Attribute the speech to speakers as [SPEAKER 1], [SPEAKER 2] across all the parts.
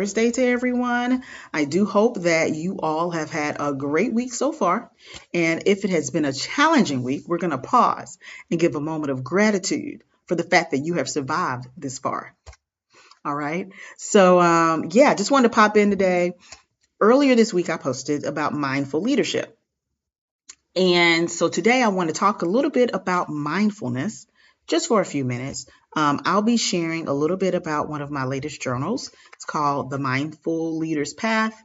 [SPEAKER 1] Thursday to everyone. I do hope that you all have had a great week so far. And if it has been a challenging week, we're going to pause and give a moment of gratitude for the fact that you have survived this far. All right. So, yeah, just wanted to pop in today. Earlier this week, I posted about mindful leadership. And so today I want to talk a little bit about mindfulness just for a few minutes. I'll be sharing a little bit about one of my latest journals. It's called The Mindful Leader's Path.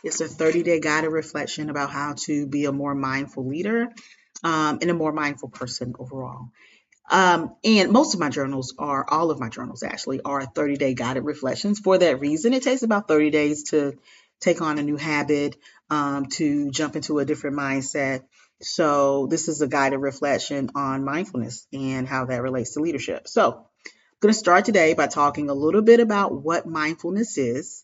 [SPEAKER 1] It's a 30-day guided reflection about how to be a more mindful leader and a more mindful person overall. And most of my journals are, all of my journals actually, are 30-day guided reflections. For that reason, it takes about 30 days to take on a new habit, to jump into a different mindset. So this is a guided reflection on mindfulness and how that relates to leadership. So I'm going to start today by talking a little bit about what mindfulness is,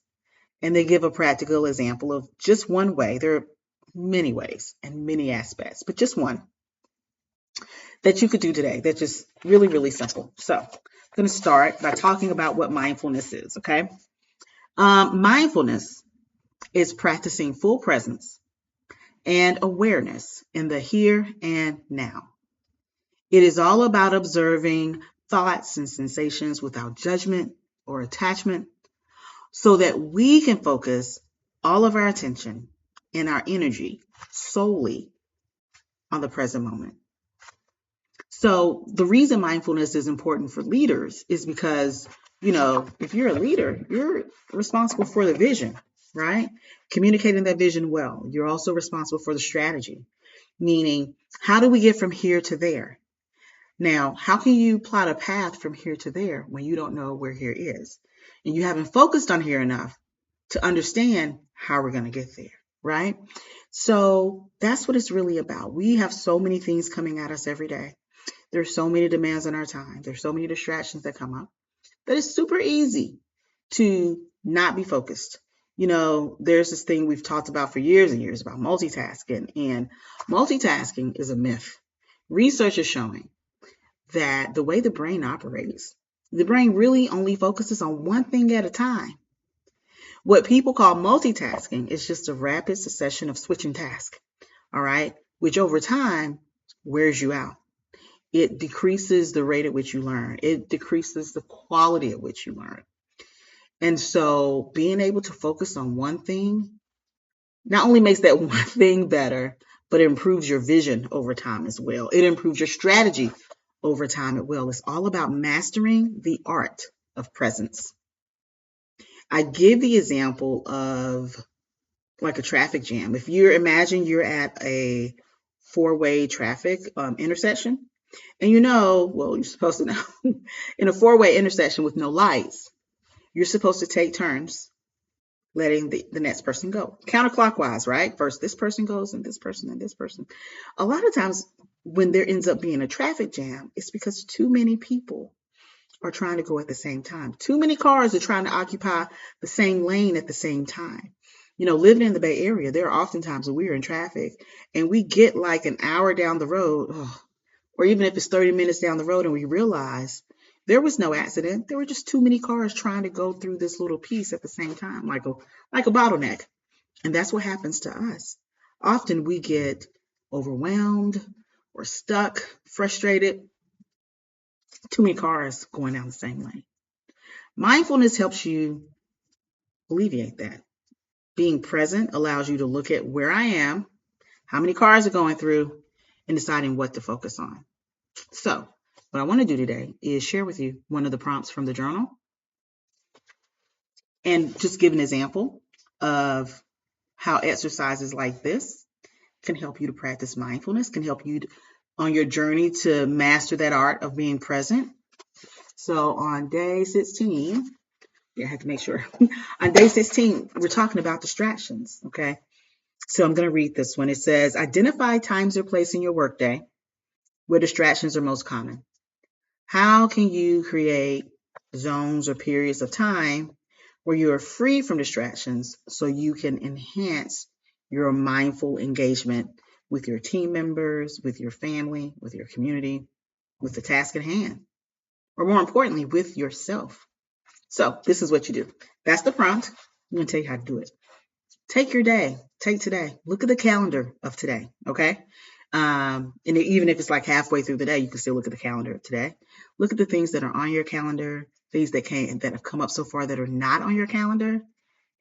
[SPEAKER 1] and then give a practical example of just one way. There are many ways and many aspects, but just one that you could do today that's just really, really simple. So I'm going to start by talking about what mindfulness is, okay? Mindfulness is practicing full presence and awareness in the here and now. It is all about observing thoughts and sensations without judgment or attachment so that we can focus all of our attention and our energy solely on the present moment. So the reason mindfulness is important for leaders is because, if you're a leader, you're responsible for the vision, right? Communicating that vision well. You're also responsible for the strategy, meaning how do we get from here to there? Now, how can you plot a path from here to there when you don't know where here is? And you haven't focused on here enough to understand how we're going to get there, right? So that's what it's really about. We have so many things coming at us every day. There's so many demands on our time. There's so many distractions that come up that it's super easy to not be focused. There's this thing we've talked about for years and years about multitasking, and multitasking is a myth. Research is showing that the way the brain operates, the brain really only focuses on one thing at a time. What people call multitasking is just a rapid succession of switching tasks, all right, which over time wears you out. It decreases the rate at which you learn. It decreases the quality at which you learn. And so being able to focus on one thing not only makes that one thing better, but it improves your vision over time as well. It improves your strategy over time as well. It's all about mastering the art of presence. I give the example of like a traffic jam. If imagine you're at a four-way traffic intersection, and you're supposed to know, in a four-way intersection with no lights, you're supposed to take turns letting the next person go. Counterclockwise, right? First this person goes, and this person, and this person. A lot of times when there ends up being a traffic jam, it's because too many people are trying to go at the same time. Too many cars are trying to occupy the same lane at the same time. Living in the Bay Area, there are often times when we're in traffic and we get like an hour down the road, or even if it's 30 minutes down the road, and we realize there was no accident. There were just too many cars trying to go through this little piece at the same time, like a bottleneck. And that's what happens to us. Often we get overwhelmed or stuck, frustrated. Too many cars going down the same lane. Mindfulness helps you alleviate that. Being present allows you to look at where I am, how many cars are going through, and deciding what to focus on. So what I want to do today is share with you one of the prompts from the journal and just give an example of how exercises like this can help you to practice mindfulness, can help you on your journey to master that art of being present. So on day 16, I have to make sure. On day 16, we're talking about distractions, okay? So I'm going to read this one. It says, identify times or place in your workday where distractions are most common. How can you create zones or periods of time where you are free from distractions so you can enhance your mindful engagement with your team members, with your family, with your community, with the task at hand, or more importantly, with yourself? So this is what you do. That's the prompt. I'm going to tell you how to do it. Take your day. Take today. Look at the calendar of today. Okay. And even if it's like halfway through the day, you can still look at the calendar of today. Look at the things that are on your calendar, things that have come up so far that are not on your calendar,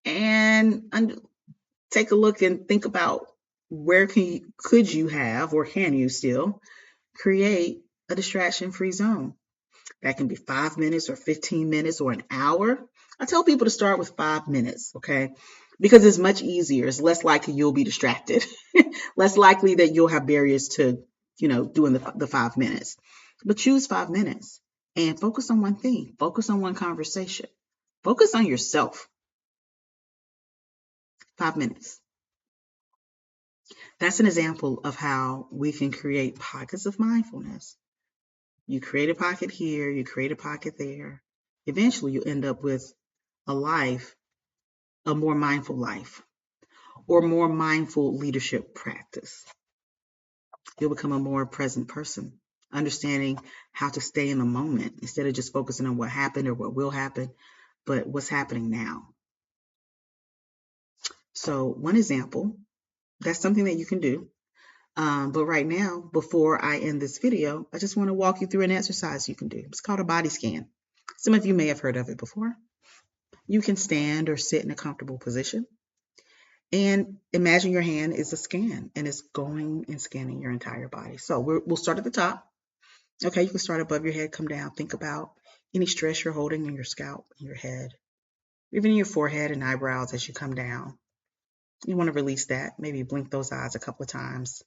[SPEAKER 1] and take a look and think about where could you have or can you still create a distraction-free zone. That can be 5 minutes or 15 minutes or an hour. I tell people to start with 5 minutes, okay? Because it's much easier. It's less likely you'll be distracted, less likely that you'll have barriers to, doing the 5 minutes. But choose 5 minutes and focus on one thing, focus on one conversation, focus on yourself. 5 minutes. That's an example of how we can create pockets of mindfulness. You create a pocket here, you create a pocket there. Eventually, you end up with a life, a more mindful life, or more mindful leadership practice. You'll become a more present person, understanding how to stay in the moment instead of just focusing on what happened or what will happen, but what's happening now. So, one example, that's something that you can do. But right now, before I end this video, I just want to walk you through an exercise you can do. It's called a body scan. Some of you may have heard of it before. You can stand or sit in a comfortable position and imagine your hand is a scan and it's going and scanning your entire body. So we'll start at the top. Okay, you can start above your head, come down. Think about any stress you're holding in your scalp, in your head, even in your forehead and eyebrows as you come down. You want to release that. Maybe blink those eyes a couple of times.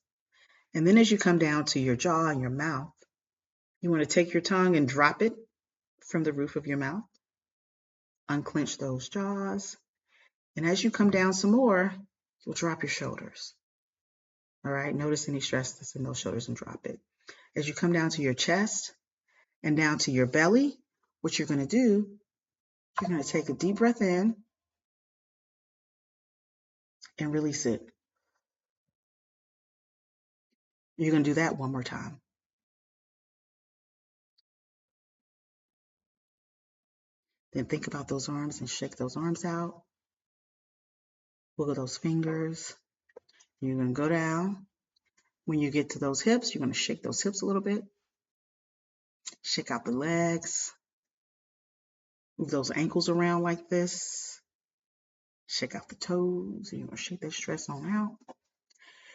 [SPEAKER 1] And then as you come down to your jaw and your mouth, you want to take your tongue and drop it from the roof of your mouth. Unclench those jaws. And as you come down some more, you'll drop your shoulders. All right, notice any stress that's in those shoulders and drop it. As you come down to your chest and down to your belly, what you're going to do, you're going to take a deep breath in and release it. You're going to do that one more time. Then think about those arms and shake those arms out. Wiggle those fingers. You're going to go down. When you get to those hips, you're going to shake those hips a little bit. Shake out the legs. Move those ankles around like this. Shake out the toes. You're going to shake that stress on out.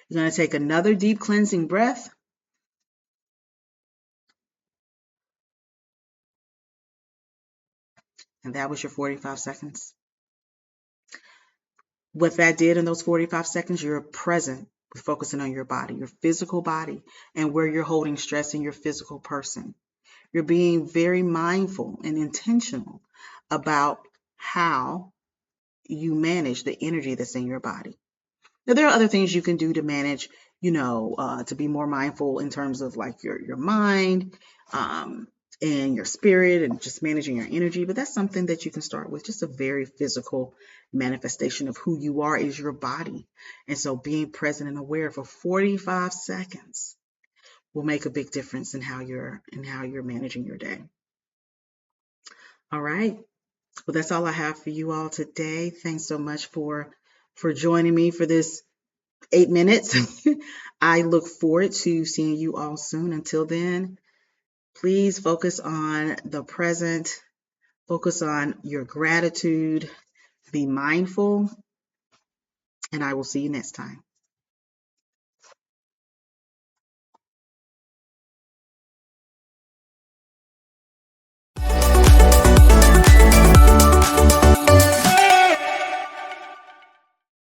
[SPEAKER 1] You're going to take another deep cleansing breath. And that was your 45 seconds. What that did in those 45 seconds, you're present with focusing on your body, your physical body, and where you're holding stress in your physical person. You're being very mindful and intentional about how you manage the energy that's in your body. Now, there are other things you can do to manage, to be more mindful in terms of like your mind and your spirit and just managing your energy. But that's something that you can start with. Just a very physical manifestation of who you are is your body. And so being present and aware for 45 seconds will make a big difference in how you're managing your day. All right. Well, that's all I have for you all today. Thanks so much for joining me for this 8 minutes. I look forward to seeing you all soon. Until then, please focus on the present, focus on your gratitude, be mindful, and I will see you next time.